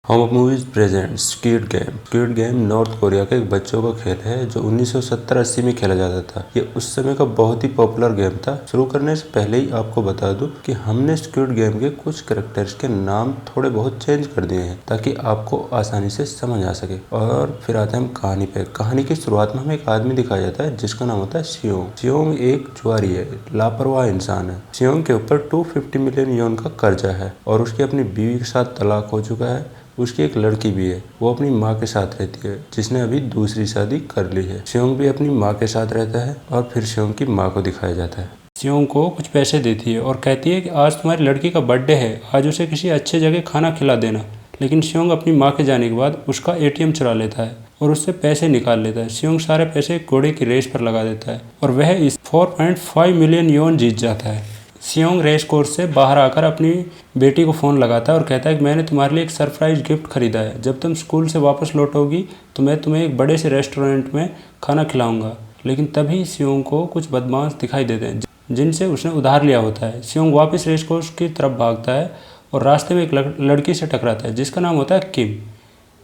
Home of movies present squid game. Squid game north Korea के एक बच्चों का खेल है जो 1970-80 में खेला जाता था। ये उस समय का बहुत ही पॉपुलर गेम था। शुरू करने से पहले ही आपको बता दूं कि हमने स्क्विड गेम के कुछ कैरेक्टर्स के नाम थोड़े बहुत चेंज कर दिए हैं ताकि आपको आसानी से समझ आ सके। और फिर आते हैं हम कहानी पे। कहानी की शुरुआत में हमें एक आदमी दिखाया जाता है जिसका नाम होता है सियोंग। सियोंग एक जुआरी है, लापरवाह इंसान है। सियोंग के ऊपर 250 मिलियन योन का कर्जा है और उसकी अपनी बीवी के साथ तलाक हो चुका है। उसकी एक लड़की भी है, वो अपनी माँ के साथ रहती है जिसने अभी दूसरी शादी कर ली है। सियोंग भी अपनी माँ के साथ रहता है और फिर सियोंग की माँ को दिखाया जाता है। सियोंग को कुछ पैसे देती है और कहती है कि आज तुम्हारी लड़की का बर्थडे है, आज उसे किसी अच्छे जगह खाना खिला देना। लेकिन सियोंग अपनी माँ के जाने के बाद उसका ATM चुरा लेता है और उससे पैसे निकाल लेता है। सियोंग सारे पैसे घोड़े की रेस पर लगा देता है और वह इस 4.5 मिलियन योन जीत जाता है। सियोंग रेस कोर्स से बाहर आकर अपनी बेटी को फ़ोन लगाता है और कहता है कि मैंने तुम्हारे लिए एक सरप्राइज गिफ्ट खरीदा है। जब तुम स्कूल से वापस लौटोगी तो मैं तुम्हें एक बड़े से रेस्टोरेंट में खाना खिलाऊंगा। लेकिन तभी सियोंग को कुछ बदमाश दिखाई देते हैं जिनसे उसने उधार लिया होता है। सियोंग वापस रेस कोर्स की तरफ भागता है और रास्ते में एक लड़की से टकराता है जिसका नाम होता है किम।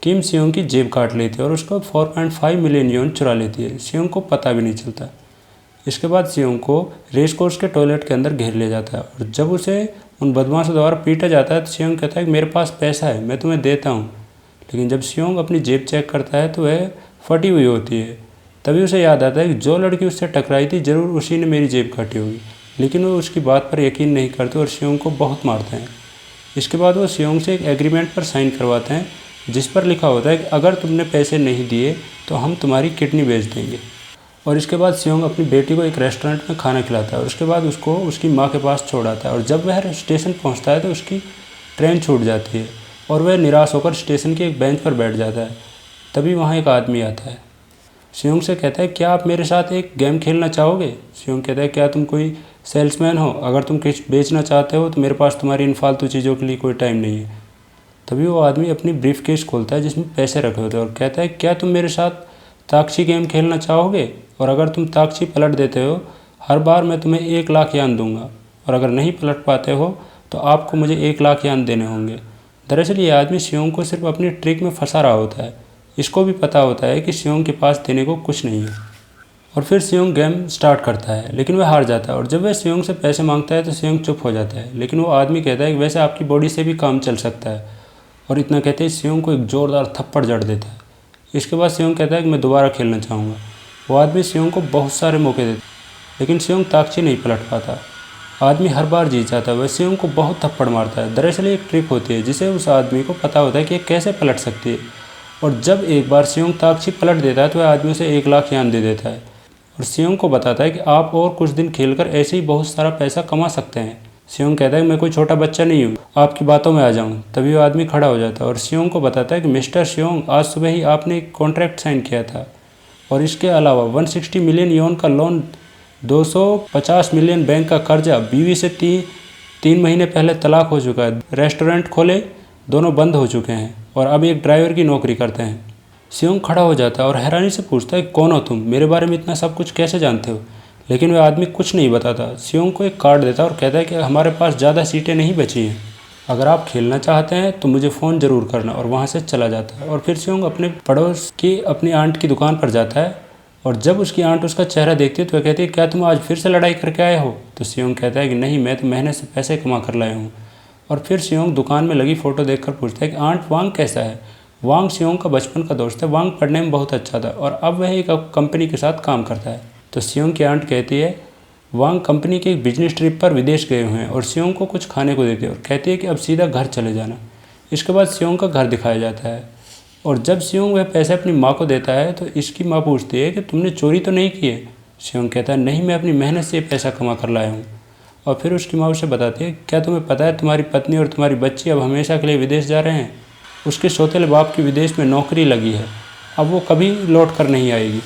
किम सियोंग की जेब काट लेती है और उसको 4.5 मिलियन योन चुरा लेती है। सियोंग को पता भी नहीं चलता। इसके बाद सियोंग को रेस कोर्स के टॉयलेट के अंदर घेर लिया जाता है और जब उसे उन बदमाशों द्वारा पीटा जाता है तो सियोंग कहता है कि मेरे पास पैसा है, मैं तुम्हें देता हूँ। लेकिन जब सियोंग अपनी जेब चेक करता है तो वह फटी हुई होती है। तभी उसे याद आता है कि जो लड़की उससे टकराई थी ज़रूर उसी ने मेरी जेब काटी होगी। लेकिन वो उसकी बात पर यकीन नहीं करते और सियोंग को बहुत मारते हैं। इसके बाद वो सियोंग से एक एग्रीमेंट पर साइन करवाते हैं जिस पर लिखा होता है कि अगर तुमने पैसे नहीं दिए तो हम तुम्हारी किडनी बेच देंगे। और इसके बाद सियोंग अपनी बेटी को एक रेस्टोरेंट में खाना खिलाता है और उसके बाद उसको उसकी माँ के पास छोड़ आता है। और जब वह स्टेशन पहुँचता है तो उसकी ट्रेन छूट जाती है और वह निराश होकर स्टेशन के एक बेंच पर बैठ जाता है। तभी वहाँ एक आदमी आता है। सियोंग से कहता है क्या आप मेरे साथ एक गेम खेलना चाहोगे। सियोंग कहता है क्या तुम कोई सेल्समैन हो, अगर तुम कुछ बेचना चाहते हो तो मेरे पास तुम्हारी इन फालतू चीज़ों के लिए कोई टाइम नहीं है। तभी वो आदमी अपनी ब्रीफ केस खोलता है जिसमें पैसे रखे होते हैं और कहता है क्या तुम मेरे साथ ताकची गेम खेलना चाहोगे, और अगर तुम ताकची पलट देते हो हर बार मैं तुम्हें 1 लाख यान दूंगा, और अगर नहीं पलट पाते हो तो आपको मुझे 1 लाख यान देने होंगे। दरअसल ये आदमी सियोंग को सिर्फ अपनी ट्रिक में फंसा रहा होता है। इसको भी पता होता है कि सियोंग के पास देने को कुछ नहीं है। और फिर सियोंग गेम स्टार्ट करता है लेकिन वह हार जाता है और जब वह सियोंग से पैसे मांगता है तो सियोंग चुप हो जाता है। लेकिन वो आदमी कहता है कि वैसे आपकी बॉडी से भी काम चल सकता है, और इतना कहते ही सियोंग को एक ज़ोरदार थप्पड़ जड़ देता है। इसके बाद सियोंग कहता है कि मैं दोबारा खेलना चाहूँगा। वो आदमी सियोंग को बहुत सारे मौके देता है लेकिन सियोंग ताकची नहीं पलट पाता। आदमी हर बार जीत जाता है। वह सियोंग को बहुत थप्पड़ मारता है। दरअसल एक ट्रिक होती है जिसे उस आदमी को पता होता है कि ये कैसे पलट सकती है, और जब एक बार सियोंग ताकची पलट देता है तो वह आदमी उसे 1 लाख यान दे देता है और सियोंग को बताता है कि आप और कुछ दिन खेलकर ऐसे ही बहुत सारा पैसा कमा सकते हैं। सियोंग कहता है कि मैं कोई छोटा बच्चा नहीं हूँ, आपकी बातों में आ जाऊँ। तभी वो आदमी खड़ा हो जाता है और सियोंग को बताता है कि मिस्टर सियोंग, आज सुबह ही आपने एक कॉन्ट्रैक्ट साइन किया था और इसके अलावा 160 मिलियन योन का लोन, 250 मिलियन बैंक का कर्जा, बीवी से 3 महीने पहले तलाक हो चुका है, रेस्टोरेंट खोले दोनों बंद हो चुके हैं और अब एक ड्राइवर की नौकरी करते हैं। सियोंग खड़ा हो जाता है और हैरानी से पूछता है कौन हो तुम, मेरे बारे में इतना सब कुछ कैसे जानते हो। लेकिन वह आदमी कुछ नहीं बताता। सियोंग को एक कार्ड देता है और कहता है कि हमारे पास ज़्यादा सीटें नहीं बची हैं, अगर आप खेलना चाहते हैं तो मुझे फ़ोन ज़रूर करना, और वहाँ से चला जाता है। और फिर सियोंग अपने पड़ोस की अपनी आंट की दुकान पर जाता है और जब उसकी आंट उसका चेहरा देखती है तो वह कहती है क्या तुम आज फिर से लड़ाई करके आए हो। तो सियोंग कहता है कि नहीं, मैं तो मेहनत से पैसे कमा कर लाया हूँ। और फिर सियोंग दुकान में लगी फ़ोटो देखकर पूछता है कि आंट वांग कैसा है। वांग सियोंग का बचपन का दोस्त है। वांग पढ़ने में बहुत अच्छा था और अब वह एक कंपनी के साथ काम करता है। तो सियोंग की आंट कहती है वांग कंपनी के एक बिजनेस ट्रिप पर विदेश गए हुए हैं और सियोंग को कुछ खाने को देती है और कहती है कि अब सीधा घर चले जाना। इसके बाद सियोंग का घर दिखाया जाता है और जब सियोंग वह पैसे अपनी माँ को देता है तो इसकी माँ पूछती है कि तुमने चोरी तो नहीं की है। सियोंग कहता है नहीं, मैं अपनी मेहनत से पैसा कमा कर लाया हूँ। और फिर उसकी माँ उसे बताती है क्या तुम्हें पता है तुम्हारी पत्नी और तुम्हारी बच्ची अब हमेशा के लिए विदेश जा रहे हैं। उसके सौतेले बाप की विदेश में नौकरी लगी है, अब वो कभी लौट कर नहीं आएगी।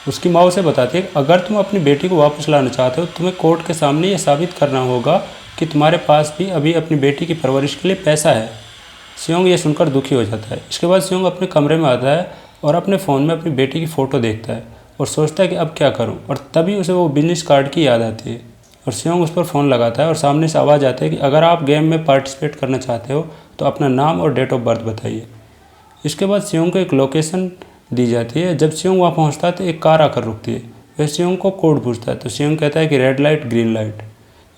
उसकी माँ उसे बताती है कि अगर तुम अपनी बेटी को वापस लाना चाहते हो तुम्हें कोर्ट के सामने ये साबित करना होगा कि तुम्हारे पास भी अभी अपनी बेटी की परवरिश के लिए पैसा है। सियोंग ये सुनकर दुखी हो जाता है। इसके बाद सियोंग अपने कमरे में आता है और अपने फ़ोन में अपनी बेटी की फ़ोटो देखता है और सोचता है कि अब क्या करूं, और तभी उसे वो बिजनेस कार्ड की याद आती है और सियोंग उस पर फ़ोन लगाता है और सामने से आवाज़ आती है कि अगर आप गेम में पार्टिसिपेट करना चाहते हो तो अपना नाम और डेट ऑफ बर्थ बताइए। इसके बाद सियोंग को एक लोकेशन दी जाती है। जब सियोंग वहाँ पहुँचता है तो एक कार आकर रुकती है। वह सियोंग को कोड पूछता है तो सियोंग कहता है कि रेड लाइट ग्रीन लाइट।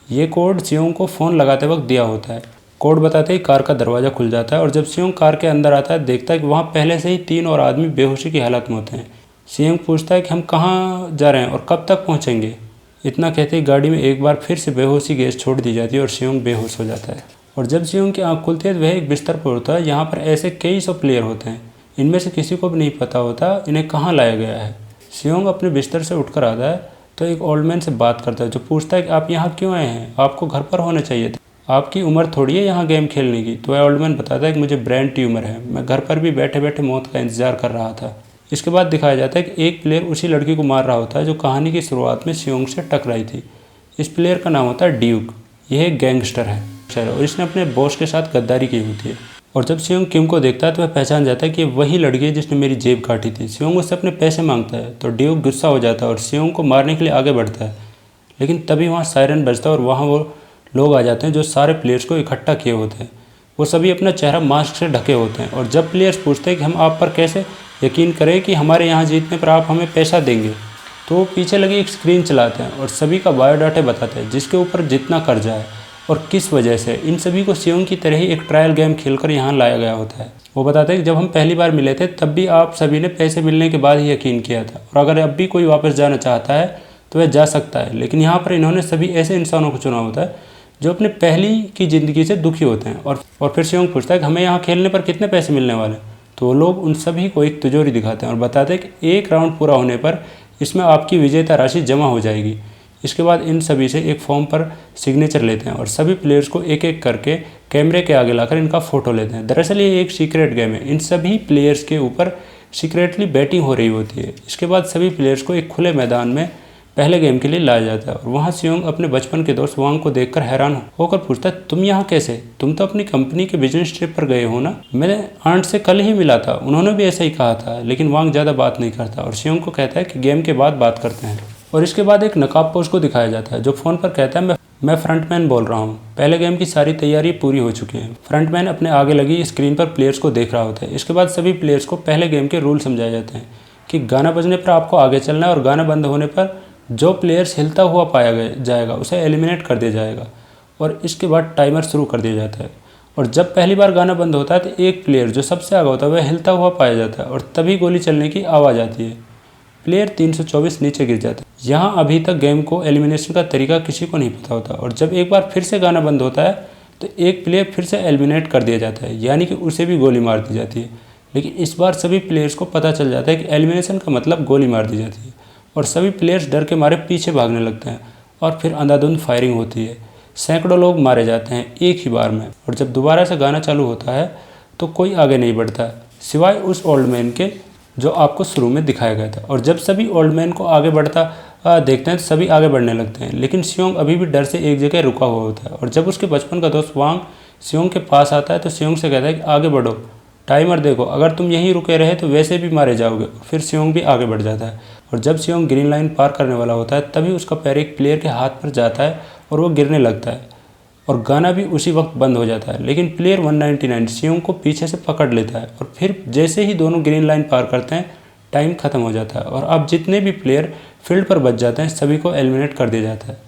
ये कोड सियोंग को फ़ोन लगाते वक्त दिया होता है। कोड बताते ही कार का दरवाज़ा खुल जाता है और जब सियोंग कार के अंदर आता है देखता है कि वहाँ पहले से ही 3 और आदमी बेहोशी की हालत में होते हैं। सियोंग पूछता है कि हम कहाँ जा रहे हैं और कब तक पहुँचेंगे। इतना कहते ही गाड़ी में एक बार फिर से बेहोशी गैस छोड़ दी जाती है और सियोंग बेहोश हो जाता है। और जब सियोंग की आँख खुलती है तो वह एक बिस्तर पर होता है। यहाँ पर ऐसे कई सौ प्लेयर होते हैं। इनमें से किसी को भी नहीं पता होता इन्हें कहाँ लाया गया है। सियोंग अपने बिस्तर से उठकर आता है तो एक ओल्ड मैन से बात करता है जो पूछता है कि आप यहाँ क्यों आए हैं, आपको घर पर होना चाहिए था, आपकी उम्र थोड़ी है यहाँ गेम खेलने की। तो वह ओल्ड मैन बताता है कि मुझे ब्रेन ट्यूमर है, मैं घर पर भी बैठे बैठे मौत का इंतजार कर रहा था। इसके बाद दिखाया जाता है कि एक प्लेयर उसी लड़की को मार रहा होता है जो कहानी की शुरुआत में सियोंग से टकराई थी। इस प्लेयर का नाम होता है ड्यूक। यह एक गैंगस्टर है और इसने अपने बॉस के साथ गद्दारी की होती है। और जब सियोंग किम को देखता है तो वह पहचान जाता है कि वही लड़की है जिसने मेरी जेब काटी थी। सियोंग उससे अपने पैसे मांगता है तो ड्यूक गुस्सा हो जाता है और सियोंग को मारने के लिए आगे बढ़ता है। लेकिन तभी वहाँ सायरन बजता है और वहाँ वो लोग आ जाते हैं जो सारे प्लेयर्स को इकट्ठा किए होते हैं। वो सभी अपना चेहरा मास्क से ढके होते हैं और जब प्लेयर्स पूछते हैं कि हम आप पर कैसे यकीन करें कि हमारे यहाँ जीतने पर आप हमें पैसा देंगे, तो वो पीछे लगी एक स्क्रीन चलाते हैं और सभी का बायोडाटा बताते हैं जिसके ऊपर जितना कर्जा है और किस वजह से। इन सभी को सियोंग की तरह ही एक ट्रायल गेम खेलकर यहाँ लाया गया होता है। वो बताते हैं कि जब हम पहली बार मिले थे तब भी आप सभी ने पैसे मिलने के बाद ही यकीन किया था और अगर अब भी कोई वापस जाना चाहता है तो वह जा सकता है। लेकिन यहाँ पर इन्होंने सभी ऐसे इंसानों को चुना होता है जो अपने पहली की ज़िंदगी से दुखी होते हैं। और फिर सियोंग पूछता है कि हमें यहाँ खेलने पर कितने पैसे मिलने वाले हैं। तो वो लोग उन सभी को एक तिजोरी दिखाते हैं और बताते हैं कि एक राउंड पूरा होने पर इसमें आपकी विजेता राशि जमा हो जाएगी। इसके बाद इन सभी से एक फॉर्म पर सिग्नेचर लेते हैं और सभी प्लेयर्स को एक एक करके कैमरे के आगे लाकर इनका फ़ोटो लेते हैं। दरअसल ये एक सीक्रेट गेम है। इन सभी प्लेयर्स के ऊपर सीक्रेटली बैटिंग हो रही होती है। इसके बाद सभी प्लेयर्स को एक खुले मैदान में पहले गेम के लिए लाया जाता है और वहाँ सियोंग अपने बचपन के दोस्त वांग को देखकर हैरान होकर पूछता है, तुम यहाँ कैसे? तुम तो अपनी कंपनी के बिजनेस ट्रिप पर गए हो ना? मेरे आंट से कल ही मिला था, उन्होंने भी ऐसा ही कहा था। लेकिन वांग ज़्यादा बात नहीं करता और सियोंग को कहता है कि गेम के बाद बात करते हैं। और इसके बाद एक नकाबपोश को दिखाया जाता है जो फ़ोन पर कहता है, मैं फ्रंटमैन बोल रहा हूँ, पहले गेम की सारी तैयारी पूरी हो चुकी है। फ्रंटमैन अपने आगे लगी स्क्रीन पर प्लेयर्स को देख रहा होता है। इसके बाद सभी प्लेयर्स को पहले गेम के रूल समझाए जाते हैं कि गाना बजने पर आपको आगे चलना है और गाना बंद होने पर जो प्लेयर्स हिलता हुआ पाया जाएगा उसे एलिमिनेट कर दिया जाएगा। और इसके बाद टाइमर शुरू कर दिया जाता है और जब पहली बार गाना बंद होता है तो एक प्लेयर जो सबसे आगे होता है वह हिलता हुआ पाया जाता है और तभी गोली चलने की आवाज़ आती है। प्लेयर 324 नीचे गिर जाता है। यहाँ अभी तक गेम को एलिमिनेशन का तरीका किसी को नहीं पता होता और जब एक बार फिर से गाना बंद होता है तो एक प्लेयर फिर से एलिमिनेट कर दिया जाता है, यानी कि उसे भी गोली मार दी जाती है। लेकिन इस बार सभी प्लेयर्स को पता चल जाता है कि एलिमिनेशन का मतलब गोली मार दी जाती है और सभी प्लेयर्स डर के मारे पीछे भागने लगते हैं और फिर अंधाधुंध फायरिंग होती है। सैकड़ों लोग मारे जाते हैं एक ही बार में और जब दोबारा से गाना चालू होता है तो कोई आगे नहीं बढ़ता सिवाय उस ओल्ड मैन के जो आपको शुरू में दिखाया गया था। और जब सभी ओल्ड मैन को आगे बढ़ता देखते हैं तो सभी आगे बढ़ने लगते हैं, लेकिन सियोंग अभी भी डर से एक जगह रुका हुआ होता है। और जब उसके बचपन का दोस्त वांग सियोंग के पास आता है तो सियोंग से कहता है कि आगे बढ़ो, टाइमर देखो, अगर तुम यहीं रुके रहे तो वैसे भी मारे जाओगे। फिर सियोंग भी आगे बढ़ जाता है और जब सियोंग ग्रीन लाइन पार करने वाला होता है तभी उसका पैर एक प्लेयर के हाथ पर जाता है और वो गिरने लगता है और गाना भी उसी वक्त बंद हो जाता है। लेकिन प्लेयर 199 सियोंग को पीछे से पकड़ लेता है और फिर जैसे ही दोनों ग्रीन लाइन पार करते हैं टाइम खत्म हो जाता है और अब जितने भी प्लेयर फील्ड पर बच जाते हैं सभी को एलिमिनेट कर दिया जाता है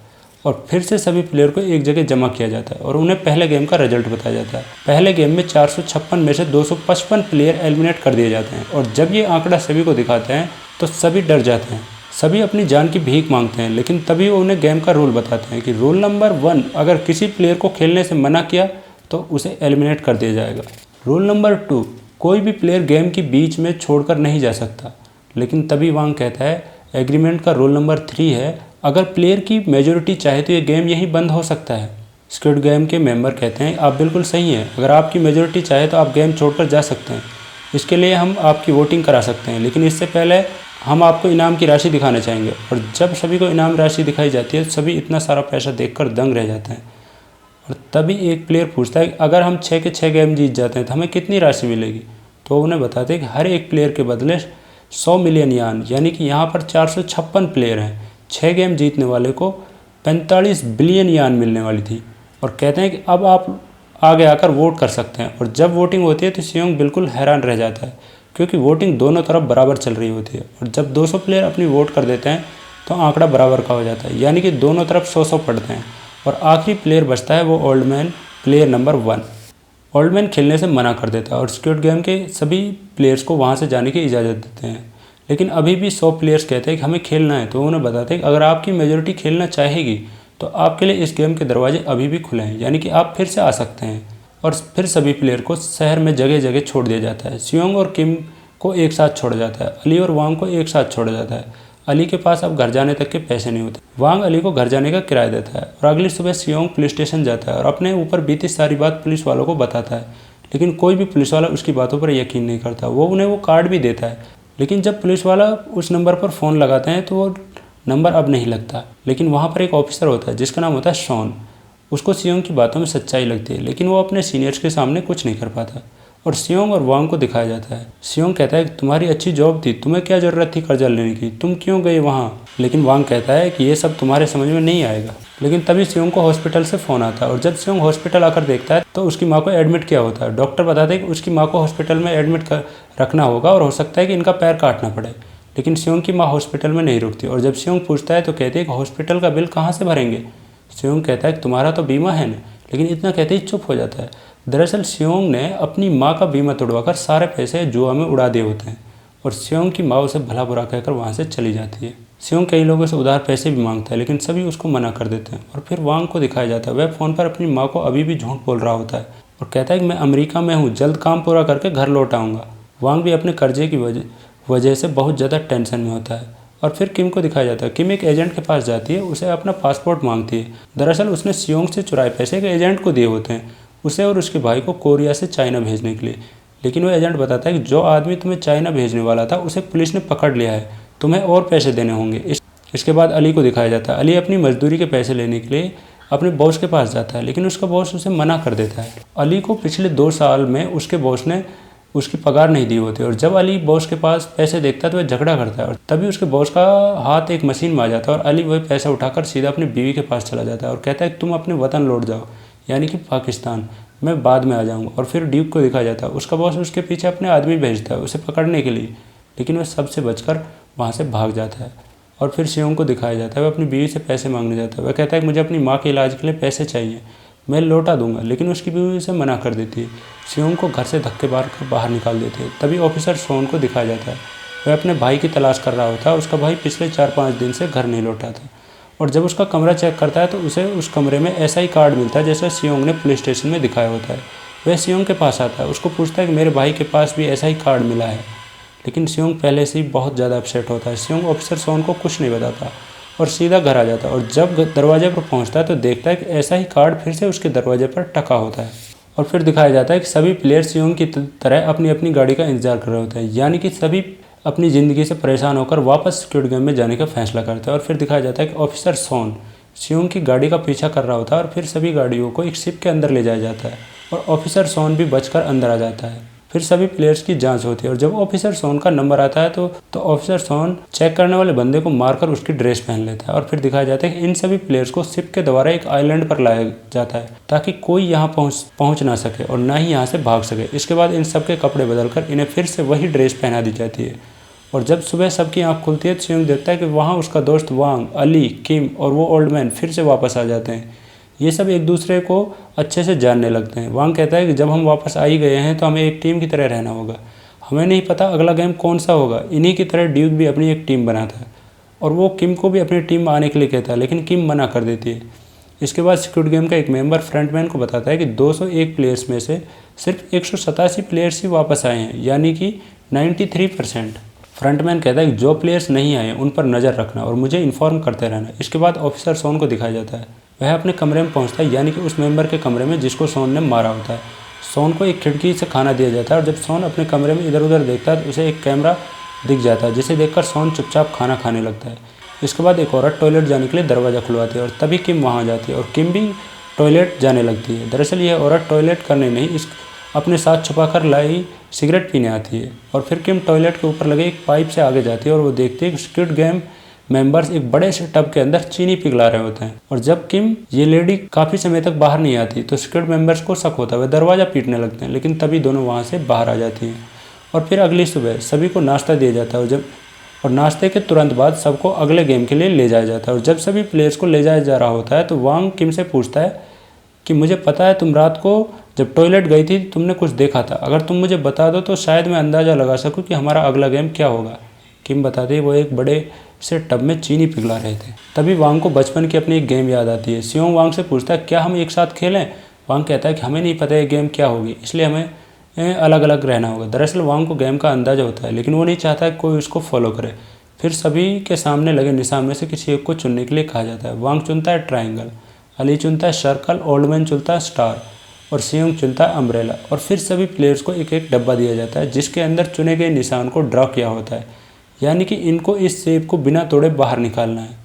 और फिर से सभी प्लेयर को एक जगह जमा किया जाता है और उन्हें पहले गेम का रिजल्ट बताया जाता है। पहले गेम में 456 में से 255 प्लेयर एलिमिनेट कर दिए जाते हैं और जब ये आंकड़ा सभी को दिखाते हैं तो सभी डर जाते हैं, सभी अपनी जान की भीख मांगते हैं। लेकिन तभी वो उन्हें गेम का रूल बताते हैं कि रूल नंबर 1, अगर किसी प्लेयर को खेलने से मना किया तो उसे एलिमिनेट कर दिया जाएगा। रूल नंबर 2, कोई भी प्लेयर गेम के बीच में छोड़कर नहीं जा सकता। लेकिन तभी वांग कहता है एग्रीमेंट का रूल नंबर 3 है, अगर प्लेयर की मेजोरिटी चाहे तो ये गेम यहीं बंद हो सकता है। स्क्विड गेम के मेंबर कहते हैं आप बिल्कुल सही हैं, अगर आपकी मेजोरिटी चाहे तो आप गेम छोड़कर जा सकते हैं, इसके लिए हम आपकी वोटिंग करा सकते हैं, लेकिन इससे पहले हम आपको इनाम की राशि दिखाना चाहेंगे। और जब सभी को इनाम राशि दिखाई जाती है सभी इतना सारा पैसा देखकर दंग रह जाते हैं। और तभी एक प्लेयर पूछता है अगर हम 6 के 6 गेम जीत जाते हैं तो हमें कितनी राशि मिलेगी। तो उन्हें बताते हैं कि हर एक प्लेयर के बदले 100 मिलियन यान, यानी कि यहाँ पर 456 प्लेयर हैं, 6 गेम जीतने वाले को 45 बिलियन यान मिलने वाली थी और कहते हैं कि अब आप आगे आकर वोट कर सकते हैं। और जब वोटिंग होती है तो सियोंग बिल्कुल हैरान रह जाता है क्योंकि वोटिंग दोनों तरफ बराबर चल रही होती है और जब 200 प्लेयर अपनी वोट कर देते हैं तो आंकड़ा बराबर का हो जाता है, यानी कि दोनों तरफ 100-100 पड़ते हैं और आखिरी प्लेयर बचता है वो old man, player number 1। Old man खेलने से मना कर देता है और स्क्विड गेम के सभी प्लेयर्स को वहाँ से जाने की इजाज़त देते हैं, लेकिन अभी भी 100 प्लेयर्स कहते हैं कि हमें खेलना है। तो उन्हें बताते हैं कि अगर आपकी मेजोरिटी खेलना चाहेगी तो आपके लिए इस गेम के दरवाजे अभी भी खुले हैं, यानी कि आप फिर से आ सकते हैं। और फिर सभी प्लेयर को शहर में जगह जगह छोड़ दिया जाता है। सियोंग और किम को एक साथ छोड़ा जाता है, अली और वांग को एक साथ छोड़ा जाता है। अली के पास अब घर जाने तक के पैसे नहीं होते। वांग अली को घर जाने का किराया देता है और अगली सुबह सियोंग पुलिस स्टेशन जाता है और अपने ऊपर बीती सारी बात पुलिस वालों को बताता है, लेकिन कोई भी पुलिस वाला उसकी बातों पर यकीन नहीं करता। वो उन्हें वो कार्ड भी देता है, लेकिन जब पुलिस वाला उस नंबर पर फ़ोन लगाते हैं तो वो नंबर अब नहीं लगता। लेकिन वहाँ पर एक ऑफिसर होता है जिसका नाम होता है शॉन। उसको सियोंग की बातों में सच्चाई लगती है, लेकिन वो अपने सीनियर्स के सामने कुछ नहीं कर पाता और सियोंग और वांग को दिखाया जाता है। सियोंग कहता है कि तुम्हारी अच्छी जॉब थी, तुम्हें क्या ज़रूरत थी कर्जा लेने की, तुम क्यों गए वहाँ। लेकिन वांग कहता है कि ये सब तुम्हारे समझ में नहीं आएगा। लेकिन तभी सियोंग को हॉस्पिटल से फ़ोन आता है और जब सियोंग हॉस्पिटल आकर देखता है तो उसकी माँ को एडमिट किया होता है। डॉक्टर बताते हैं कि उसकी माँ को हॉस्पिटल में एडमिट रखना होगा और हो सकता है कि इनका पैर काटना पड़े, लेकिन सियोंग की माँ हॉस्पिटल में नहीं रुकती और जब सियोंग पूछता है तो कहते हैं कि हॉस्पिटल का बिल कहाँ से भरेंगे। सियोंग कहता है कि तुम्हारा तो बीमा है ना, लेकिन इतना कहते ही चुप हो जाता है। दरअसल सियोंग ने अपनी माँ का बीमा तोड़वाकर सारे पैसे जुआ में उड़ा दिए होते हैं और सियोंग की माँ उसे भला बुरा कहकर वहाँ से चली जाती है। सियोंग कई लोगों से उधार पैसे भी मांगता है, लेकिन सभी उसको मना कर देते हैं। और फिर वांग को दिखाया जाता है, वह फ़ोन पर अपनी माँ को अभी भी झूठ बोल रहा होता है और कहता है कि मैं अमेरिका में हूँ, जल्द काम पूरा करके घर लौट आऊँगा। वांग भी अपने कर्जे की वजह से बहुत ज़्यादा टेंशन में होता है। और फिर किम को दिखाया जाता है। किम एक एजेंट के पास जाती है, उसे अपना पासपोर्ट मांगती है। दरअसल उसने सियोंग से चुराए पैसे एक एजेंट को दिए होते हैं, उसे और उसके भाई को कोरिया से चाइना भेजने के लिए। लेकिन वो एजेंट बताता है कि जो आदमी तुम्हें चाइना भेजने वाला था उसे पुलिस ने पकड़ लिया है, तुम्हें और पैसे देने होंगे। इसके बाद अली को दिखाया जाता है। अली अपनी मजदूरी के पैसे लेने के लिए अपने बॉस के पास जाता है, लेकिन उसका बॉस उसे मना कर देता है। अली को पिछले 2 साल में उसके बॉस ने उसकी पगार नहीं दी होती और जब अली बॉस के पास पैसे देखता है तो वह झगड़ा करता है और तभी उसके बॉस का हाथ एक मशीन में आ जाता है और अली वही पैसा उठाकर सीधा अपनी बीवी के पास चला जाता है और कहता है कि तुम अपने वतन लौट जाओ, यानी कि पाकिस्तान, मैं बाद में आ जाऊँगा। और फिर ड्यूक को दिखाया जाता है। उसका बॉस उसके पीछे अपने आदमी भेजता है उसे पकड़ने के लिए, लेकिन वह सबसे बचकर वहाँ से भाग जाता है। और फिर सियोंग को दिखाया जाता है, वह अपनी बीवी से पैसे मांगने जाता है। वह कहता है कि मुझे अपनी माँ के इलाज के लिए पैसे चाहिए, मैं लौटा दूंगा, लेकिन उसकी बीवी उसे मना कर देती है। सियोंग को घर से धक्के मार कर बाहर निकाल देती है। तभी ऑफिसर शॉन को दिखाया जाता है, वह अपने भाई की तलाश कर रहा होता है। उसका भाई पिछले 4-5 दिन से घर नहीं लौटा था और जब उसका कमरा चेक करता है तो उसे उस कमरे में ऐसा ही कार्ड मिलता है जैसा सियोंग ने पुलिस स्टेशन में दिखाया होता है। वह सियोंग के पास आता है, उसको पूछता है कि मेरे भाई के पास भी ऐसा ही कार्ड मिला है, लेकिन सियोंग पहले से ही बहुत ज़्यादा अपसेट होता है। सियोंग ऑफिसर शॉन को कुछ नहीं बताता और सीधा घर आ जाता है और जब दरवाजे पर पहुंचता है तो देखता है कि ऐसा ही कार्ड फिर से उसके दरवाजे पर टका होता है। और फिर दिखाया जाता है कि सभी प्लेयर सियोंग की तरह अपनी अपनी गाड़ी का इंतजार कर रहे होते हैं, यानी कि सभी अपनी ज़िंदगी से परेशान होकर वापस स्क्विड गेम में जाने का फैसला करते हैं। और फिर दिखाया जाता है कि ऑफिसर शॉन सियोंग की गाड़ी का पीछा कर रहा होता है और फिर सभी गाड़ियों को एक शिप के अंदर ले जाया जाता है और ऑफिसर शॉन भी बचकर अंदर आ जाता है। फिर सभी प्लेयर्स की जांच होती है और जब ऑफिसर शॉन का नंबर आता है तो ऑफिसर शॉन चेक करने वाले बंदे को मारकर उसकी ड्रेस पहन लेता है। और फिर दिखाया जाता है कि इन सभी प्लेयर्स को शिप के द्वारा एक आइलैंड पर लाया जाता है ताकि कोई यहाँ पहुँच ना सके और ना ही यहाँ से भाग सके। इसके बाद इन सबके कपड़े बदलकर इन्हें फिर से वही ड्रेस पहना दी जाती है और जब सुबह सबकी आँख खुलती है तो सियोंग देखता है कि वहाँ उसका दोस्त वांग, अली, किम और वो ओल्ड मैन फिर से वापस आ जाते हैं। ये सब एक दूसरे को अच्छे से जानने लगते हैं। वांग कहता है कि जब हम वापस आ ही गए हैं तो हमें एक टीम की तरह रहना होगा, हमें नहीं पता अगला गेम कौन सा होगा। इन्हीं की तरह ड्यूक भी अपनी एक टीम बनाता है और वो किम को भी अपनी टीम में आने के लिए कहता है, लेकिन किम मना कर देती है। इसके बाद स्क्विड गेम का एक मेंबर फ्रंटमैन को बताता है कि 201 प्लेयर्स में से सिर्फ 187 प्लेयर्स ही वापस आए हैं, यानी कि 93%। फ्रंटमैन कहता है कि जो प्लेयर्स नहीं आए उन पर नज़र रखना और मुझे इन्फॉर्म करते रहना। इसके बाद ऑफिसर शॉन को दिखाया जाता है, वह अपने कमरे में पहुंचता है, यानी कि उस मेंबर के कमरे में जिसको शॉन ने मारा होता है। शॉन को एक खिड़की से खाना दिया जाता है और जब शॉन अपने कमरे में इधर उधर देखता है तो उसे एक कैमरा दिख जाता है, जिसे देखकर शॉन चुपचाप खाना खाने लगता है। इसके बाद एक औरत टॉयलेट जाने के लिए दरवाज़ा खुलवाती है और तभी किम वहाँ जाती है और किम भी टॉयलेट जाने लगती है। दरअसल यह औरत टॉयलेट करने नहीं, अपने साथ छुपाकर लाई सिगरेट पीने आती है। और फिर किम टॉयलेट के ऊपर लगे एक पाइप से आगे जाती है और वो देखती है कि स्क्विड गेम मेंबर्स एक बड़े से टब के अंदर चीनी पिघला रहे होते हैं। और जब किम ये लेडी काफ़ी समय तक बाहर नहीं आती तो स्क्विड मेंबर्स को शक होता है, वे दरवाज़ा पीटने लगते हैं, लेकिन तभी दोनों वहाँ से बाहर आ जाती हैं। और फिर अगली सुबह सभी को नाश्ता दिया जाता है और नाश्ते के तुरंत बाद सबको अगले गेम के लिए ले जाया जाता है। और जब सभी प्लेयर्स को ले जाया जा रहा होता है तो वांग किम से पूछता है कि मुझे पता है तुम रात को जब टॉयलेट गई थी तुमने कुछ देखा था, अगर तुम मुझे बता दो तो शायद मैं अंदाज़ा लगा सकूं कि हमारा अगला गेम क्या होगा। किम बताती है वो एक बड़े से टब में चीनी पिघला रहे थे। तभी वांग को बचपन की अपनी एक गेम याद आती है। सियोंग वांग से पूछता है क्या हम एक साथ खेलें। वांग कहता है कि हमें नहीं पता ये गेम क्या होगी, इसलिए हमें अलग अलग रहना होगा। दरअसल वांग को गेम का अंदाज़ा होता है, लेकिन वो नहीं चाहता कि कोई उसको फॉलो करे। फिर सभी के सामने लगे निशान में से किसी एक को चुनने के लिए कहा जाता है। वांग चुनता है ट्रायंगल, अली चुनता है सर्कल, ओल्डमैन चुनता है स्टार और सियोंग चुनता है अम्ब्रेला। और फिर सभी प्लेयर्स को एक एक डब्बा दिया जाता है जिसके अंदर चुने गए निशान को ड्रॉ किया होता है, यानी कि इनको इस शेप को बिना तोड़े बाहर निकालना है।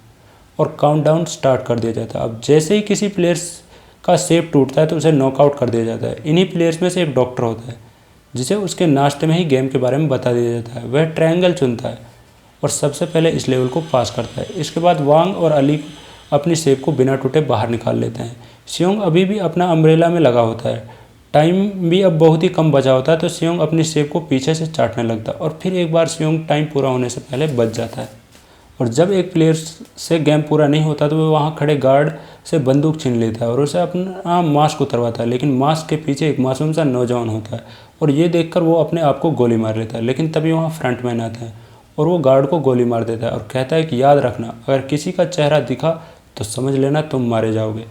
और काउंटडाउन स्टार्ट कर दिया जाता है। अब जैसे ही किसी प्लेयर्स का शेप टूटता है तो उसे नॉकआउट कर दिया जाता है। इन्हीं प्लेयर्स में से एक डॉक्टर होता है जिसे उसके नाश्ते में ही गेम के बारे में बता दिया जाता है। वह ट्रायंगल चुनता है और सबसे पहले इस लेवल को पास करता है। इसके बाद वांग और अली अपनी शेप को बिना टूटे बाहर निकाल लेते हैं। सियोंग अभी भी अपना अम्ब्रेला में लगा होता है। टाइम भी अब बहुत ही कम बचा होता है तो सियोंग अपनी शेप को पीछे से चाटने लगता है और फिर एक बार सियोंग टाइम पूरा होने से पहले बच जाता है। और जब एक प्लेयर से गेम पूरा नहीं होता तो वह वहाँ खड़े गार्ड से बंदूक छीन लेता है और उसे अपना मास्क उतरवाता है, लेकिन मास्क के पीछे एक मासूम सा नौजवान होता है और ये देखकर वो अपने आप को गोली मार लेता है। लेकिन तभी वहाँ फ्रंटमैन आता है और वो गार्ड को गोली मार देता है और कहता है कि याद रखना, अगर किसी का चेहरा दिखा तो समझ लेना तुम मारे जाओगे।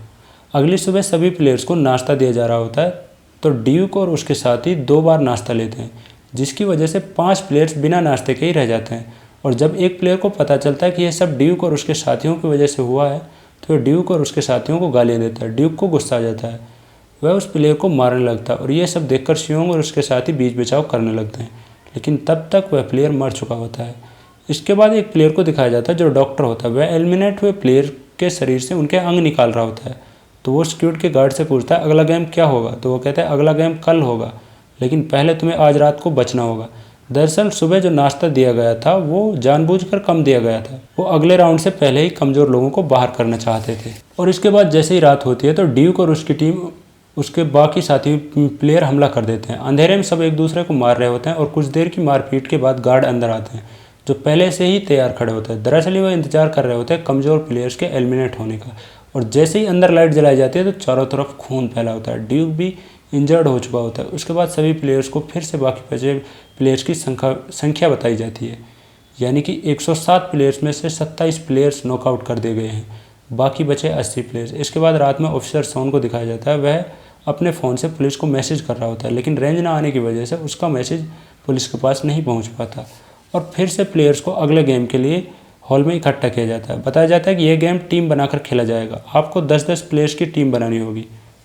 अगली सुबह सभी प्लेयर्स को नाश्ता दिया जा रहा होता है तो ड्यूक और उसके साथी 2 बार नाश्ता लेते हैं, जिसकी वजह से 5 प्लेयर्स बिना नाश्ते के ही रह जाते हैं। और जब एक प्लेयर को पता चलता है कि यह सब ड्यूक और उसके साथियों की वजह से हुआ है तो वह ड्यूक और उसके साथियों को गालियाँ देता है। ड्यूक को गुस्सा आ जाता है, वह उस प्लेयर को मारने लगता है और ये सब देखकर सियोंग और उसके साथी बीच बचाव करने लगते हैं, लेकिन तब तक वह प्लेयर मर चुका होता है। इसके बाद एक प्लेयर को दिखाया जाता है जो डॉक्टर होता है। वह एलिमिनेट हुए प्लेयर के शरीर से उनके अंग निकाल रहा होता है। तो वो स्क्विड के गार्ड से पूछता है अगला गेम क्या होगा, तो वो कहता है अगला गेम कल होगा, लेकिन पहले तुम्हें आज रात को बचना होगा। दरअसल सुबह जो नाश्ता दिया गया था वो जानबूझकर कम दिया गया था। वो अगले राउंड से पहले ही कमज़ोर लोगों को बाहर करना चाहते थे। और इसके बाद जैसे ही रात होती है तो ड्यूक और उसकी टीम उसके बाकी साथी प्लेयर हमला कर देते हैं। अंधेरे में सब एक दूसरे को मार रहे होते हैं और कुछ देर की मारपीट के बाद गार्ड अंदर आते हैं जो पहले से ही तैयार खड़े होते हैं। दरअसल वो इंतजार कर रहे होते हैं कमज़ोर प्लेयर्स के एलिमिनेट होने का। और जैसे ही अंदर लाइट जलाई जाती है तो चारों तरफ खून फैला होता है। ड्यूक भी इंजर्ड हो चुका होता है। उसके बाद सभी प्लेयर्स को फिर से बाकी बचे प्लेयर्स की संख्या बताई जाती है, यानी कि 107 प्लेयर्स में से 27 प्लेयर्स नॉकआउट कर दिए गए हैं, बाकी बचे 80 प्लेयर्स। इसके बाद रात में ऑफिसर सोन को दिखाया जाता है। वह अपने फ़ोन से पुलिस को मैसेज कर रहा होता है, लेकिन रेंज ना आने की वजह से उसका मैसेज पुलिस के पास नहीं पहुँच पाता। और फिर से प्लेयर्स को अगले गेम के लिए हॉल में इकट्ठा किया जाता है। बताया जाता है कि यह गेम टीम बनाकर खेला जाएगा, आपको 10-10 प्लेयर्स की टीम बनानी होगी।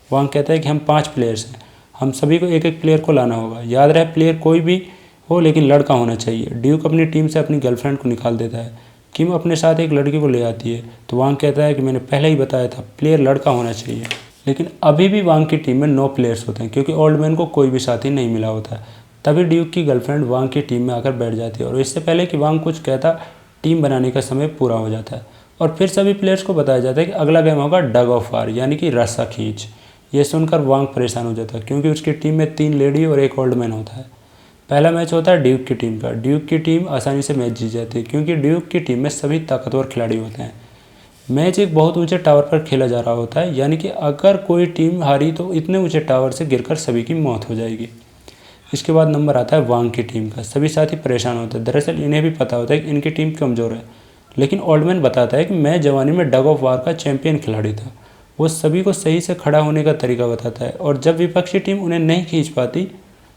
वांग कहता है कि हम 5 प्लेयर्स हैं, हम सभी को एक एक प्लेयर को लाना होगा। याद रहे प्लेयर कोई भी हो लेकिन लड़का होना चाहिए। ड्यूक अपनी टीम से अपनी गर्लफ्रेंड को निकाल देता है। किम अपने साथ एक लड़की को ले आती है तो वांग कहता है कि मैंने पहले ही बताया था प्लेयर लड़का होना चाहिए। लेकिन अभी भी वांग की टीम में 9 प्लेयर्स होते हैं क्योंकि ओल्ड मैन को कोई भी साथी नहीं मिला होता है। तभी ड्यूक की गर्लफ्रेंड वांग की टीम में आकर बैठ जाती है और इससे पहले कि वांग कुछ कहता टीम बनाने का समय पूरा हो जाता है। और फिर सभी प्लेयर्स को बताया जाता है कि अगला गेम होगा डग ऑफ वार, यानी कि रस्सा खींच। ये सुनकर वांग परेशान हो जाता है क्योंकि उसकी टीम में 3 लेडी और एक ओल्ड मैन होता है। पहला मैच होता है ड्यूक की टीम का। ड्यूक की टीम आसानी से मैच जीत जाती है क्योंकि ड्यूक की टीम में सभी ताकतवर खिलाड़ी होते हैं। मैच एक बहुत ऊंचे टावर पर खेला जा रहा होता है, यानी कि अगर कोई टीम हारी तो इतने ऊंचे टावर से गिरकर सभी की मौत हो जाएगी। इसके बाद नंबर आता है वांग की टीम का। सभी साथी परेशान होते हैं। दरअसल इन्हें भी पता होता है कि इनकी टीम कमज़ोर है, लेकिन ओल्डमैन बताता है कि मैं जवानी में डग ऑफ वार का चैंपियन खिलाड़ी था। वो सभी को सही से खड़ा होने का तरीका बताता है और जब विपक्षी टीम उन्हें नहीं खींच पाती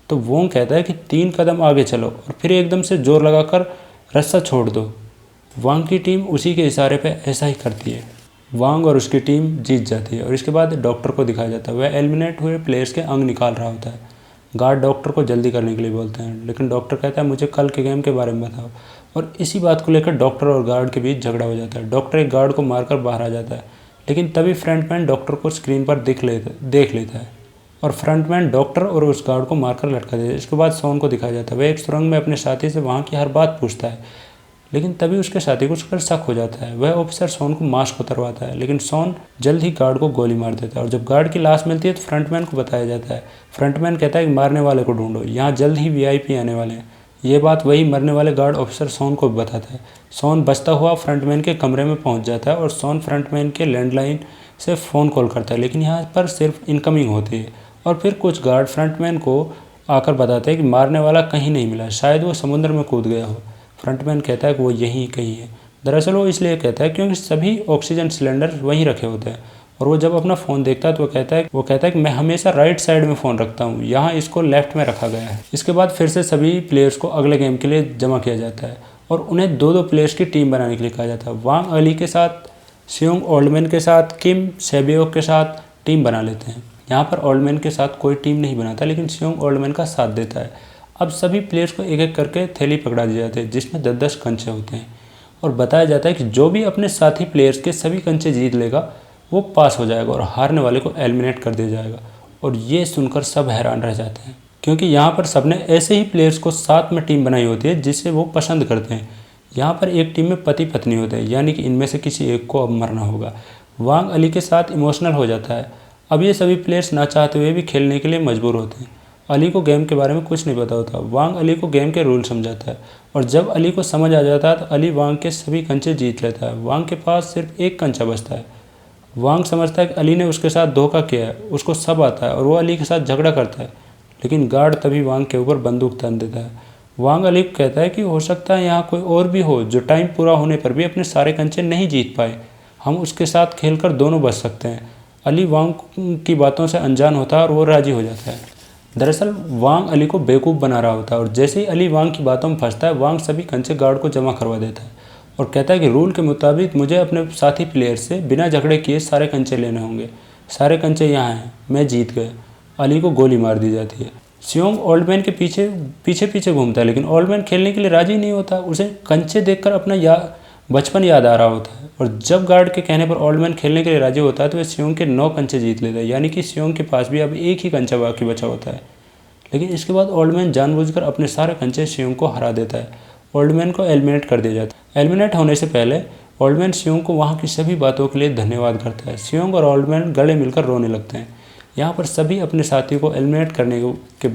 तो वोंग कहता है कि 3 कदम आगे चलो और फिर एकदम से जोर लगाकर रस्सा छोड़ दो। वांग की टीम उसी के इशारे पर ऐसा ही करती है। वांग और उसकी टीम जीत जाती है। और इसके बाद डॉक्टर को दिखाया जाता है। वह एलिमिनेट हुए प्लेयर्स के अंग निकाल रहा होता है। गार्ड डॉक्टर को जल्दी करने के लिए बोलते हैं, लेकिन डॉक्टर कहता है मुझे कल के गेम के बारे में बताओ। और इसी बात को लेकर डॉक्टर और गार्ड के बीच झगड़ा हो जाता है। डॉक्टर एक गार्ड को मारकर बाहर आ जाता है, लेकिन तभी फ्रंटमैन डॉक्टर को स्क्रीन पर देख लेता है और फ्रंटमैन डॉक्टर और उस गार्ड को मारकर लटका देता है। इसके बाद सोन को दिखाया जाता है। वह एक सुरंग में अपने साथी से वहाँ की हर बात पूछता है, लेकिन तभी उसके साथी को उस पर शक हो जाता है। वह ऑफिसर सोन को मास्क उतरवाता है, लेकिन सोन जल्द ही गार्ड को गोली मार देता है और जब गार्ड की लाश मिलती है तो फ्रंटमैन को बताया जाता है। फ्रंटमैन कहता है कि मारने वाले को ढूंढो, यहाँ जल्द ही वीआईपी आने वाले हैं। ये बात वही मरने वाले गार्ड ऑफिसर सोन को बताता है। सोन बचता हुआ फ्रंटमैन के कमरे में पहुंच जाता है और सोन फ्रंटमैन के लैंडलाइन से फ़ोन कॉल करता है, लेकिन यहाँ पर सिर्फ इनकमिंग होती है। और फिर कुछ गार्ड फ्रंटमैन को आकर बताते हैं कि मारने वाला कहीं नहीं मिला, शायद वो समुद्र में कूद गया हो। फ्रंटमैन कहता है कि वो यहीं कहीं है। दरअसल वो इसलिए कहता है क्योंकि सभी ऑक्सीजन सिलेंडर वहीं रखे होते हैं और वो जब अपना फ़ोन देखता है तो वो कहता है कि मैं हमेशा राइट साइड में फ़ोन रखता हूँ, यहाँ इसको लेफ्ट में रखा गया है। इसके बाद फिर से सभी प्लेयर्स को अगले गेम के लिए जमा किया जाता है और उन्हें 2-2 प्लेयर्स की टीम बनाने के लिए कहा जाता है। वांग अली के साथ, सियोंग ओल्डमैन के साथ, किम सेबियोक के साथ टीम बना लेते हैं। यहाँ पर ओल्डमैन के साथ कोई टीम नहीं बनाता, लेकिन सियोंग ओल्डमैन का साथ देता है। अब सभी प्लेयर्स को एक एक करके थैली पकड़ा दी जाती है जिसमें 10-10 कंचे होते हैं और बताया जाता है कि जो भी अपने साथी प्लेयर्स के सभी कंचे जीत लेगा वो पास हो जाएगा और हारने वाले को एलिमिनेट कर दिया जाएगा। और ये सुनकर सब हैरान रह जाते हैं क्योंकि यहाँ पर सबने ऐसे ही प्लेयर्स को साथ में टीम बनाई होती है जिसे वो पसंद करते हैं। यहाँ पर एक टीम में पति पत्नी होते हैं, यानी कि इनमें से किसी एक को अब मरना होगा। वांग अली के साथ इमोशनल हो जाता है। अब ये सभी प्लेयर्स ना चाहते हुए भी खेलने के लिए मजबूर होते हैं। अली को गेम के बारे में कुछ नहीं पता होता। वांग अली को गेम के रूल समझाता है और जब अली को समझ आ जाता है तो अली वांग के सभी कंचे जीत लेता है। वांग के पास सिर्फ एक कंचा बचता है। वांग समझता है कि अली ने उसके साथ धोखा किया है, उसको सब आता है और वो अली के साथ झगड़ा करता है, लेकिन गार्ड तभी वांग के ऊपर बंदूक तान देता है। वांग अली को कहता है कि हो सकता है यहाँ कोई और भी हो जो टाइम पूरा होने पर भी अपने सारे कंचे नहीं जीत पाए, हम उसके साथ खेलकर दोनों बच सकते हैं। अली वांग की बातों से अनजान होता है और वो राजी हो जाता है। दरअसल वांग अली को बेवकूफ़ बना रहा होता है और जैसे ही अली वांग की बातों में फंसता है, वांग सभी कंचे गार्ड को जमा करवा देता है और कहता है कि रूल के मुताबिक मुझे अपने साथी प्लेयर से बिना झगड़े किए सारे कंचे लेने होंगे। सारे कंचे यहाँ हैं, मैं जीत गया। अली को गोली मार दी जाती है। सियोंग ओल्डमैन के पीछे घूमता है, लेकिन ओल्डमैन खेलने के लिए राजी नहीं होता। उसे कंचे देखकर अपना बचपन याद आ रहा होता है और जब गार्ड के कहने पर ओल्डमैन खेलने के लिए राजी होता है तो वह सियोंग के 9 कंचे जीत लेता है, यानी कि सियोंग के पास भी अब एक ही कंचा बाकी बचा होता है। लेकिन इसके बाद ओल्डमैन जानबूझकर अपने सारे कंचे सियोंग को हरा देता है। ओल्डमैन को एलिमिनेट कर दिया जाता है। एलिमिनेट होने से पहले ओल्डमैन सियोंग को वहाँ की सभी बातों के लिए धन्यवाद करता है। सियोंग और ओल्डमैन गले मिलकर रोने लगते हैं। यहाँ पर सभी अपने साथी को एलिमिनेट करने के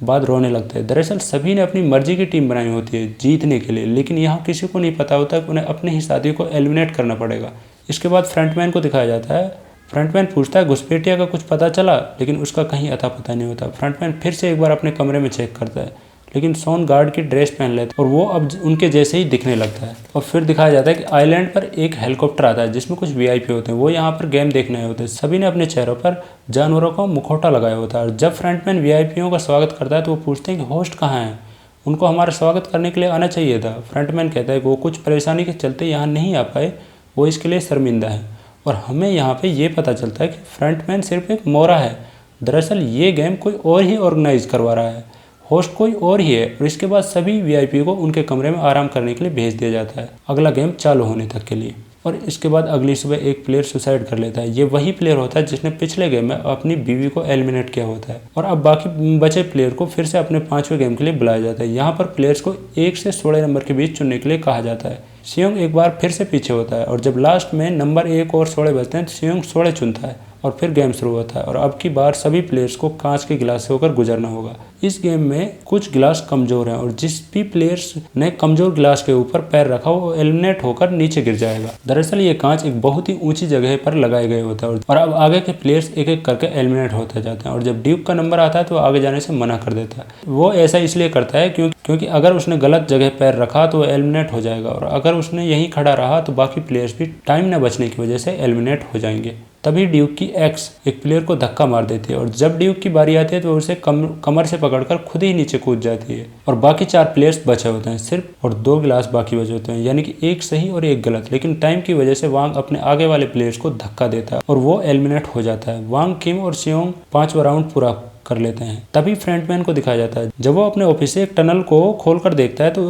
बाद रोने लगते हैं। दरअसल सभी ने अपनी मर्जी की टीम बनाई होती है जीतने के लिए, लेकिन यहाँ किसी को नहीं पता होता कि उन्हें अपने ही साथी को एलिमिनेट करना पड़ेगा। इसके बाद फ्रंटमैन को दिखाया जाता है। फ्रंटमैन पूछता है घुसपैठिया का कुछ पता चला, लेकिन उसका कहीं अता पता नहीं होता। फ्रंटमैन फिर से एक बार अपने कमरे में चेक करता है, लेकिन सोन गार्ड की ड्रेस पहन लेता है और वो अब उनके जैसे ही दिखने लगता है। और फिर दिखाया जाता है कि आइलैंड पर एक हेलीकॉप्टर आता है जिसमें कुछ वीआईपी होते हैं। वो यहाँ पर गेम देखने आए होते हैं। सभी ने अपने चेहरों पर जानवरों का मुखौटा लगाया होता है और जब फ्रंटमैन वीआईपीओं का स्वागत करता है तो वो पूछते हैं कि होस्ट कहाँ हैं, उनको हमारा स्वागत करने के लिए आना चाहिए था। फ्रंटमैन कहता है कि वो कुछ परेशानी के चलते यहाँ नहीं आ पाए, वो इसके लिए शर्मिंदा है। और हमें यहाँ पे ये पता चलता है कि फ्रंटमैन सिर्फ एक मोरा है। दरअसल ये गेम कोई और ही ऑर्गेनाइज करवा रहा है, होस्ट कोई और ही है। और इसके बाद सभी वीआईपी को उनके कमरे में आराम करने के लिए भेज दिया जाता है अगला गेम चालू होने तक के लिए। और इसके बाद अगली सुबह एक प्लेयर सुसाइड कर लेता है। ये वही प्लेयर होता है जिसने पिछले गेम में अपनी बीवी को एलिमिनेट किया होता है। और अब बाकी बचे प्लेयर को फिर से अपने 5वें गेम के लिए बुलाया जाता है। यहाँ पर प्लेयर्स को 1 से 16 नंबर के बीच चुनने के लिए कहा जाता है। सियोंग एक बार फिर से पीछे होता है और जब लास्ट में नंबर 1 और 16 बचते हैं तो सियोंग 16 चुनता है और फिर गेम शुरू होता है। और अब की बार सभी प्लेयर्स को कांच के गिलास से होकर गुजरना होगा। इस गेम में कुछ गिलास कमजोर हैं और जिस भी प्लेयर्स ने कमजोर गिलास के ऊपर पैर रखा वो एलिमिनेट होकर नीचे गिर जाएगा। दरअसल ये कांच एक बहुत ही ऊंची जगह पर लगाए गए होता है और अब आगे के प्लेयर्स एक एक करके एलिमिनेट होते जाते हैं। और जब ड्यूक का नंबर आता है तो आगे जाने से मना कर देता है। वो ऐसा इसलिए करता है क्योंकि अगर उसने गलत जगह पैर रखा तो वो एलिमिनेट हो जाएगा और अगर उसने यहीं खड़ा रहा तो बाकी प्लेयर्स भी टाइम न बचने की वजह से एलिमिनेट हो जाएंगे। तभी ड्यूक की एक्स एक प्लेयर को धक्का मार देती है और जब ड्यूक की बारी आती है तो उसे कमर से पकड़कर खुद ही नीचे कूद जाती है। और बाकी 4 प्लेयर्स बचे होते हैं सिर्फ और 2 गिलास बाकी बचे होते हैं, यानी कि एक सही और एक गलत। लेकिन टाइम की वजह से वांग अपने आगे वाले प्लेयर्स को धक्का देता है और वो एलिमिनेट हो जाता है। वांग, किम और सियोंग 5वां राउंड पूरा कर लेते हैं। तभी फ्रंटमैन को दिखाया जाता है। जब वो अपने ऑफिस से एक टनल को खोलकर देखता है तो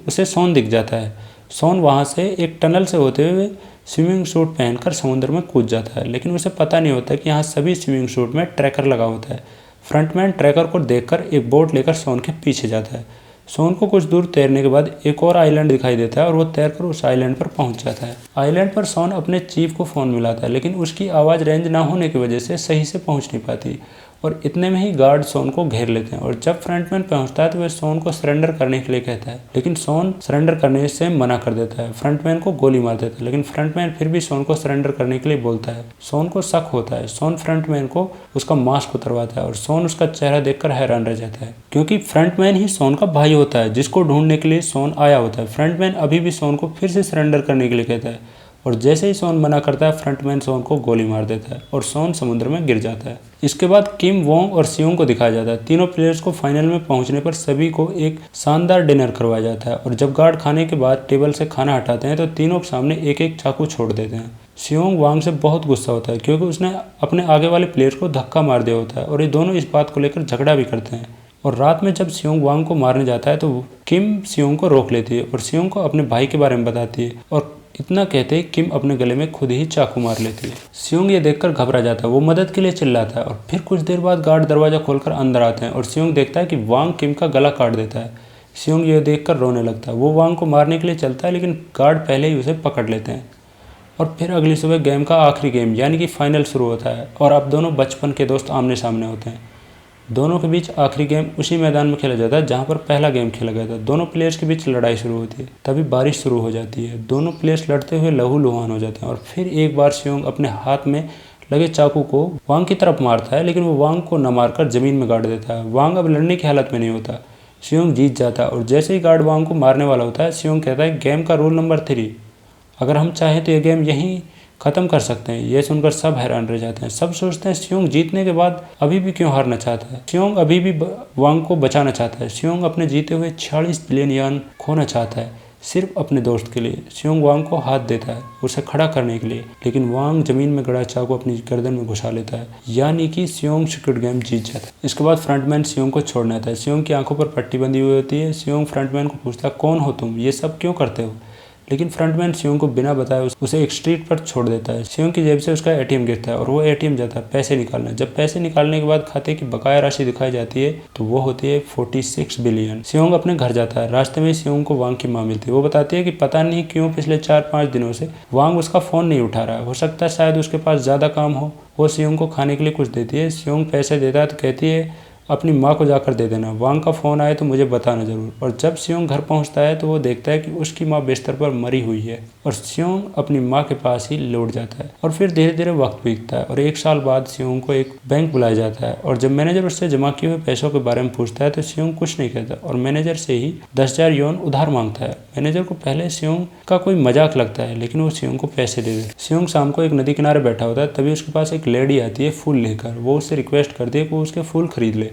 उसे सोन दिख जाता है। सोन वहाँ से एक टनल से होते हुए स्विमिंग सूट पहनकर समुद्र में कूद जाता है, लेकिन उसे पता नहीं होता कि यहाँ सभी स्विमिंग सूट में ट्रैकर लगा होता है। फ्रंटमैन ट्रैकर को देखकर एक बोट लेकर सोन के पीछे जाता है। सोन को कुछ दूर तैरने के बाद एक और आइलैंड दिखाई देता है और वो तैरकर उस आइलैंड पर पहुंच जाता है। आइलैंड पर सोन अपने चीफ को फ़ोन मिलाता है, लेकिन उसकी आवाज़ रेंज ना होने की वजह से सही से पहुंच नहीं पाती और इतने में ही गार्ड सोन को घेर लेते हैं और जब फ्रंटमैन पहुंचता है तो वह सोन को सरेंडर करने के लिए कहता है, लेकिन सोन सरेंडर करने से मना कर देता है। फ्रंटमैन को गोली मार देता है, लेकिन फ्रंटमैन फिर भी सोन को सरेंडर करने के लिए बोलता है। सोन को शक होता है। सोन फ्रंटमैन को उसका मास्क उतरवाता है और सोन उसका चेहरा देखकर हैरान रह जाता है, क्योंकि फ्रंटमैन ही सोन का भाई होता है जिसको ढूंढने के लिए सोन आया होता है। फ्रंटमैन अभी भी सोन को फिर से सरेंडर करने के लिए कहता है और जैसे ही सोन मना करता है, फ्रंटमैन सोन को गोली मार देता है और सोन समुद्र में गिर जाता है। इसके बाद किम, वोंग और सियोंग को दिखाया जाता है। तीनों प्लेयर्स को फाइनल में पहुंचने पर सभी को एक शानदार डिनर करवाया जाता है और जब गार्ड खाने के बाद टेबल से खाना हटाते हैं तो तीनों के सामने एक एक चाकू छोड़ देते हैं। सियोंग वांग से बहुत गुस्सा होता है क्योंकि उसने अपने आगे वाले प्लेयर को धक्का मार दिया होता है और ये दोनों इस बात को लेकर झगड़ा भी करते हैं। और रात में जब सियोंग वांग को मारने जाता है तो किम सियोंग को रोक लेती है और सियोंग को अपने भाई के बारे में बताती है और इतना कहते ही किम अपने गले में खुद ही चाकू मार लेती है। सियोंग ये देखकर घबरा जाता है, वो मदद के लिए चिल्लाता है और फिर कुछ देर बाद गार्ड दरवाजा खोलकर अंदर आते हैं और सियोंग देखता है कि वांग किम का गला काट देता है। सियोंग ये देखकर रोने लगता है। वो वांग को मारने के लिए चलता है, लेकिन गार्ड पहले ही उसे पकड़ लेते हैं। और फिर अगली सुबह गेम का आखिरी गेम यानी कि फाइनल शुरू होता है और अब दोनों बचपन के दोस्त आमने सामने होते हैं। दोनों के बीच आखिरी गेम उसी मैदान में खेला जाता है जहां पर पहला गेम खेला गया था। दोनों प्लेयर्स के बीच लड़ाई शुरू होती है, तभी बारिश शुरू हो जाती है। दोनों प्लेयर्स लड़ते हुए लहूलुहान हो जाते हैं और फिर एक बार सियोंग अपने हाथ में लगे चाकू को वांग की तरफ मारता है, लेकिन वो वांग को न मारकर जमीन में गाड़ देता है। वांग अब लड़ने की हालत में नहीं होता। सियोंग जीत जाता है और जैसे ही गार्ड वांग को मारने वाला होता है, सियोंग कहता है गेम का रूल नंबर 3, अगर हम चाहें तो ये गेम यहीं ख़त्म कर सकते हैं। यह सुनकर सब हैरान रह जाते हैं। सब सोचते हैं सियोंग जीतने के बाद अभी भी क्यों हारना चाहता है। सियोंग अभी भी वांग को बचाना चाहता है। सियोंग अपने जीते हुए 46 बिलियन यान खोना चाहता है सिर्फ अपने दोस्त के लिए। सियोंग वांग को हाथ देता है उसे खड़ा करने के लिए, लेकिन वांग जमीन में गड़ा चाकू अपनी गर्दन में घुसा लेता है, यानी कि सियोंग स्क्विड गेम जीत जाता है। इसके बाद फ्रंटमैन सियोंग को छोड़ने आता है। सियोंग की आंखों पर पट्टी बंधी हुई होती है। सियोंग फ्रंटमैन को पूछता है, कौन हो तुम, ये सब क्यों करते हो। लेकिन फ्रंटमैन सियोंग को बिना बताए उसे एक स्ट्रीट पर छोड़ देता है। सियोंग की जेब से उसका एटीएम गिरता है और वो एटीएम जाता है पैसे निकालने। जब पैसे निकालने के बाद खाते की बकाया राशि दिखाई जाती है तो वो होती है 46 बिलियन। सियोंग अपने घर जाता है। रास्ते में सियोंग को वांग की माँ मिलती है। वो बताती है कि पता नहीं क्यों पिछले 4-5 दिनों से वांग उसका फ़ोन नहीं उठा रहा है। हो सकता है शायद उसके पास ज़्यादा काम हो। वो सियोंग को खाने के लिए कुछ देती है। सियोंग पैसे देता है तो कहती है अपनी माँ को जाकर दे देना, वांग का फ़ोन आए तो मुझे बताना ज़रूर। और जब सियोंग घर पहुँचता है तो वो देखता है कि उसकी माँ बिस्तर पर मरी हुई है और सियोंग अपनी माँ के पास ही लौट जाता है। और फिर धीरे धीरे वक्त बीतता है और 1 साल बाद सियोंग को एक बैंक बुलाया जाता है और जब मैनेजर उससे जमा किए हुए पैसों के बारे में पूछता है तो सियोंग कुछ नहीं कहता और मैनेजर से ही 10,000 यौन उधार मांगता है। मैनेजर को पहले सियोंग का कोई मजाक लगता है, लेकिन वो सियोंग को पैसे दे देता है। सियोंग शाम को एक नदी किनारे बैठा होता है, तभी उसके पास एक लेडी आती है फूल लेकर। वो उससे रिक्वेस्ट करती है कि वो उसके फूल खरीद ले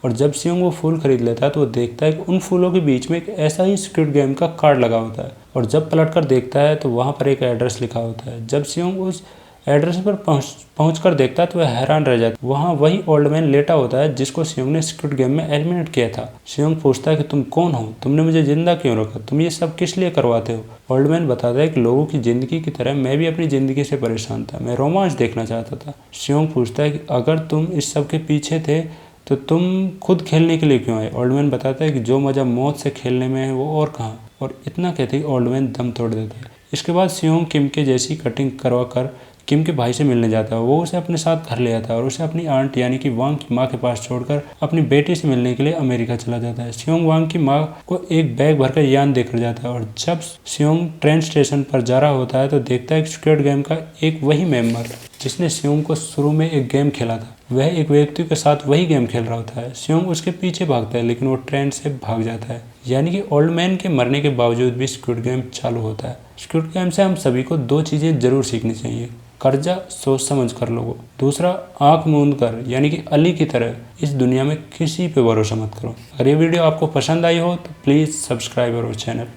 और जब सियोंग वो फूल खरीद लेता है तो वो देखता है कि उन फूलों के बीच में एक ऐसा ही स्क्विड गेम का कार्ड लगा होता है और जब पलट कर देखता है तो वहाँ पर एक एड्रेस लिखा होता है। जब सियोंग उस एड्रेस पर पहुँच कर देखता है तो वह हैरान रह जाता है। वहाँ वही ओल्ड मैन लेटा होता है जिसको सियोंग ने स्क्विड गेम में एलिमिनेट किया था। सियोंग पूछता है कि तुम कौन हो, तुमने मुझे जिंदा क्यों रखा, तुम ये सब किस लिए करवाते हो। ओल्ड मैन बताता है कि लोगों की ज़िंदगी की तरह मैं भी अपनी ज़िंदगी से परेशान था, मैं रोमांच देखना चाहता था। सियोंग पूछता है कि अगर तुम इस सब के पीछे थे तो तुम खुद खेलने के लिए क्यों आए। ओल्ड मैन बताता है कि जो मज़ा मौत से खेलने में है वो और कहाँ। और इतना कहते ही ओल्ड मैन दम तोड़ देता है। इसके बाद सियोंग किम के जैसी कटिंग करवा कर किम के भाई से मिलने जाता है। वो उसे अपने साथ घर ले आता है और उसे अपनी आंट यानी कि वांग की माँ के पास छोड़कर अपनी बेटी से मिलने के लिए अमेरिका चला जाता है। सियोंग वांग की माँ को एक बैग भरकर यान देकर जाता है और जब सियोंग ट्रेन स्टेशन पर जा रहा होता है तो देखता है कि स्क्विड गेम का एक वही मेंबर जिसने सियोंग को शुरू में एक गेम खेला था, वह एक व्यक्ति के साथ वही गेम खेल रहा होता है। सियोंग उसके पीछे भागता है लेकिन वो ट्रेन से भाग जाता है, यानी कि ओल्ड मैन के मरने के बावजूद भी स्क्विड गेम चालू होता है। स्क्विड गेम से हम सभी को 2 चीज़ें जरूर सीखनी चाहिए। कर्जा सोच समझ कर लो। दूसरा, आंख मूंद कर यानी कि अली की तरह इस दुनिया में किसी पे भरोसा मत करो। अगर ये वीडियो आपको पसंद आई हो तो प्लीज़ सब्सक्राइब अवर चैनल।